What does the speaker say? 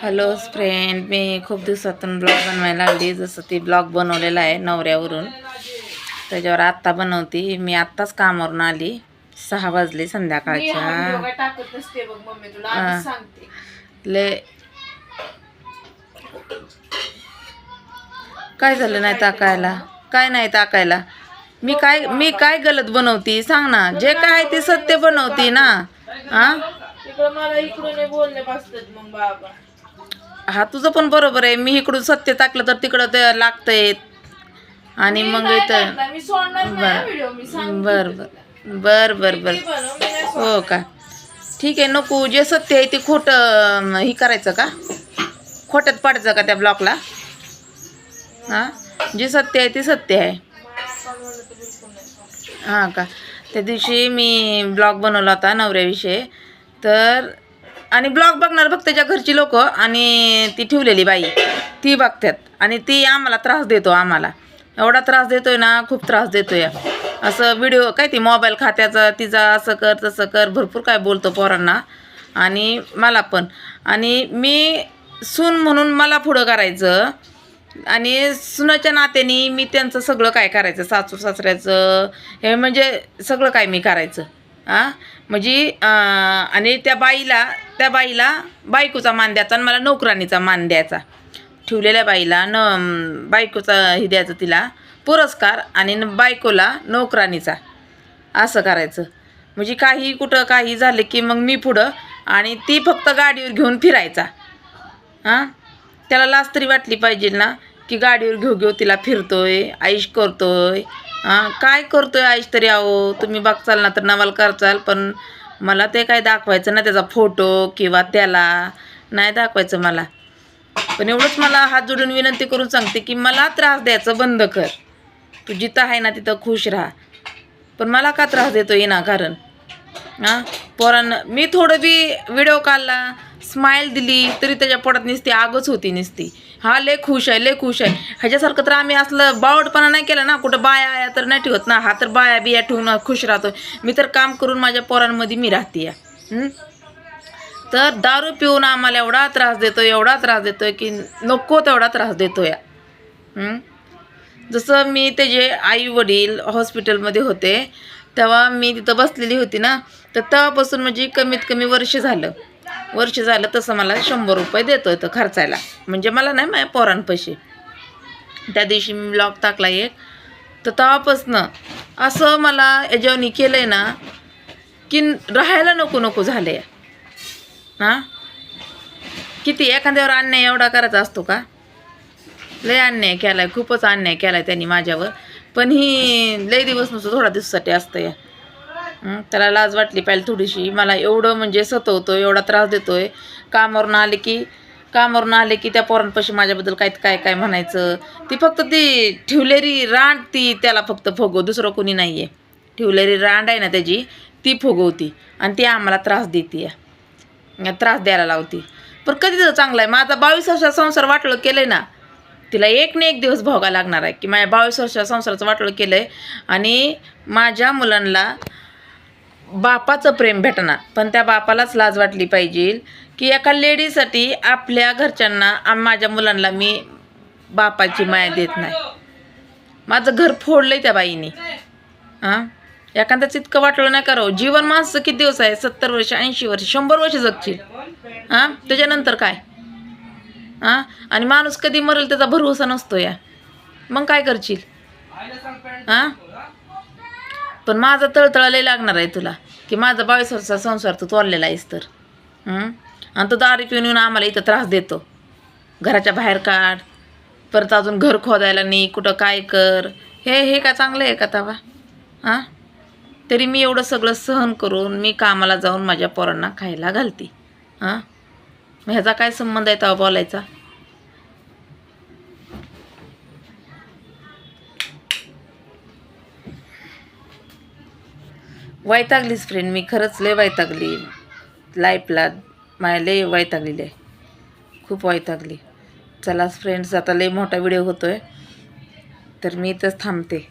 Hello friend, मी खूप दिवसातून blog बनवायला लागली. जसं ती ब्लॉग बनवलेला आहे नवऱ्यावरून, त्याच्यावर आत्ता बनवती. मी आत्ताच कामावरून आली. 6 वाजले संध्याकाळच्या. ले काय झालं नाही टाकायला? काय नाही टाकायला? मी काय गलत बनवती सांग ना. जे काय ते सत्य बनवती ना. हा तुझं पण बरोबर आहे. मी इकडून सत्य टाकलं तर तिकडं ते लागतंय आणि मग इथं बर बर बर बर हो का, ठीक आहे. नको, जे सत्य आहे ते खोटं ही करायचं का? खोट्यात पाडायचं का त्या ब्लॉकला? हां, जे सत्य आहे ते सत्य आहे. हां का, त्या दिवशी मी ब्लॉग बनवला होता नवऱ्याविषयी. तर आणि ब्लॉग बघणार फक्त त्याच्या घरची लोक आणि ती ठेवलेली बाई ती बघतात. आणि ती आम्हाला त्रास देतो. आम्हाला एवढा त्रास देतोय ना, खूप त्रास देतोय. असं व्हिडिओ काय ती मोबाईल खात्याचं तिचा असं कर तसं कर भरपूर काय बोलतो पोरांना आणि मला पण. आणि मी सून म्हणून मला पुढं करायचं आणि सुनाच्या नात्याने मी त्यांचं सगळं काय करायचं, सासू सासऱ्याचं हे म्हणजे सगळं काय मी करायचं. म्हणजे आणि त्या बाईला बायकोचा मान द्यायचा आणि मला नोकरानीचा मान द्यायचा. ठेवलेल्या बाईला बायकोचा हे द्यायचं, तिला पुरस्कार, आणि बायकोला नोकरानीचा, असं करायचं. म्हणजे काही कुठं काही झालं की मग मी पुढं आणि ती फक्त गाडीवर घेऊन फिरायचा. त्याला लाज तरी वाटली पाहिजे ना, की गाडीवर घेऊ तिला फिरतोय, आईश करतोय. काय करतोय आईश तरी? आहो तुम्ही बघचाल ना तर नवाल करचाल, पण मला ते काय दाखवायचं ना, त्याचा फोटो किंवा त्याला नाही दाखवायचं मला. पण एवढंच मला हात जोडून विनंती करून सांगते की मला त्रास द्यायचं बंद कर. तू जिथं आहे ना तिथं खुश राहा, पण मला का त्रास देतो विनाकारण? पोरांना मी थोडं बी व्हिडिओ काढला, स्माईल दिली तरी त्याच्या पोटात नुसती आगच होती नुसती. हा लय खुश आहे, लय खुश आहे. ह्याच्यासारखं तर आम्ही असलं बावटपणा नाही केला ना. कुठं बाया आया तर नाही ठेवत ना. हा तर बाया बिया ठेवून खुश राहतो. मी तर काम करून माझ्या पोरांमध्ये मी राहते. तर दारू पिऊन आम्हाला एवढा त्रास देतोय की नको तेवढा त्रास देतोय. जसं मी त्याचे आई वडील हॉस्पिटलमध्ये होते तेव्हा मी तिथं बसलेली होती ना, तर तेव्हापासून म्हणजे कमीत कमी वर्ष झालं तसं मला 100 रुपये देतोय तर खर्चायला. म्हणजे मला नाही, माझ्या पोरांपाशी. त्या दिवशी मी ब्लॉग टाकला एक, तर तेव्हापासनं असं मला याच्यावनी केलं आहे ना की राहायला नको झालं. किती एखाद्यावर अन्याय एवढा करायचा असतो का? लय अन्याय केलाय, खूपच अन्याय केलाय त्यांनी माझ्यावर. पण ही लय दिवस नसतो, थोडा दिवसासाठी असतं. त्याला लाज वाटली पाहिजे थोडीशी. मला एवढं म्हणजे सतवतोय, एवढा त्रास देतोय. कामावरून आले की त्या पोरांपाशी माझ्याबद्दल काय म्हणायचं. ती फक्त ती ठेवलेली रांड ती त्याला फक्त फुगव, दुसरं कोणी नाही आहे. ठेवलेली रांड आहे ना त्याची, ती फुगवती आणि ती आम्हाला त्रास देते, त्रास द्यायला लावती. पण कधी तर चांगलं आहे. माझा 22 वर्षाचा संसार वाटलं केलंय ना, तिला एक ना एक दिवस भोगा लागणार आहे की माझ्या 22 वर्षाच्या संसाराचं वाटलं केलंय. आणि माझ्या मुलांना बापाचं प्रेम भेटणार, पण त्या बापालाच लाज वाटली पाहिजे की एका लेडीसाठी आपल्या घरच्यांना, माझ्या मुलांना मी बापाची माया देत नाही. माझं घर फोडलंय त्या बाईने. एखाद्याच इतकं वाटलं नाही करावं. जीवन माणसं किती दिवस आहे? 70 वर्ष, 80 वर्ष, 100 वर्ष जगशील. त्याच्यानंतर काय? आणि माणूस कधी मरेल त्याचा भरवसा नसतो. मग काय करशील? पण माझा तळतळाला लागणार आहे तुला की माझा 22 वर्षाचा संसार तू तोडलेला आहेस तर. आणि तो दारू पिऊन येऊन आम्हाला इथं त्रास देतो. घराच्या बाहेर काढ, परत अजून घर खोदायला नाही, कुठं काय कर. हे काय चांगलं आहे का तवा? तरी मी एवढं सगळं सहन करून मी कामाला जाऊन माझ्या पोरांना खायला घालते. मग ह्याचा काय संबंध आहे तेव्हा बोलायचा? वैतागलीच फ्रेंड, मी खरंच लय वैतागली. लाईफला माझ्या लय वैतागलेली आहे, खूप वैतागली. चला फ्रेंड्स, आता लय मोठा व्हिडिओ होतोय तर मी इथंच थांबते.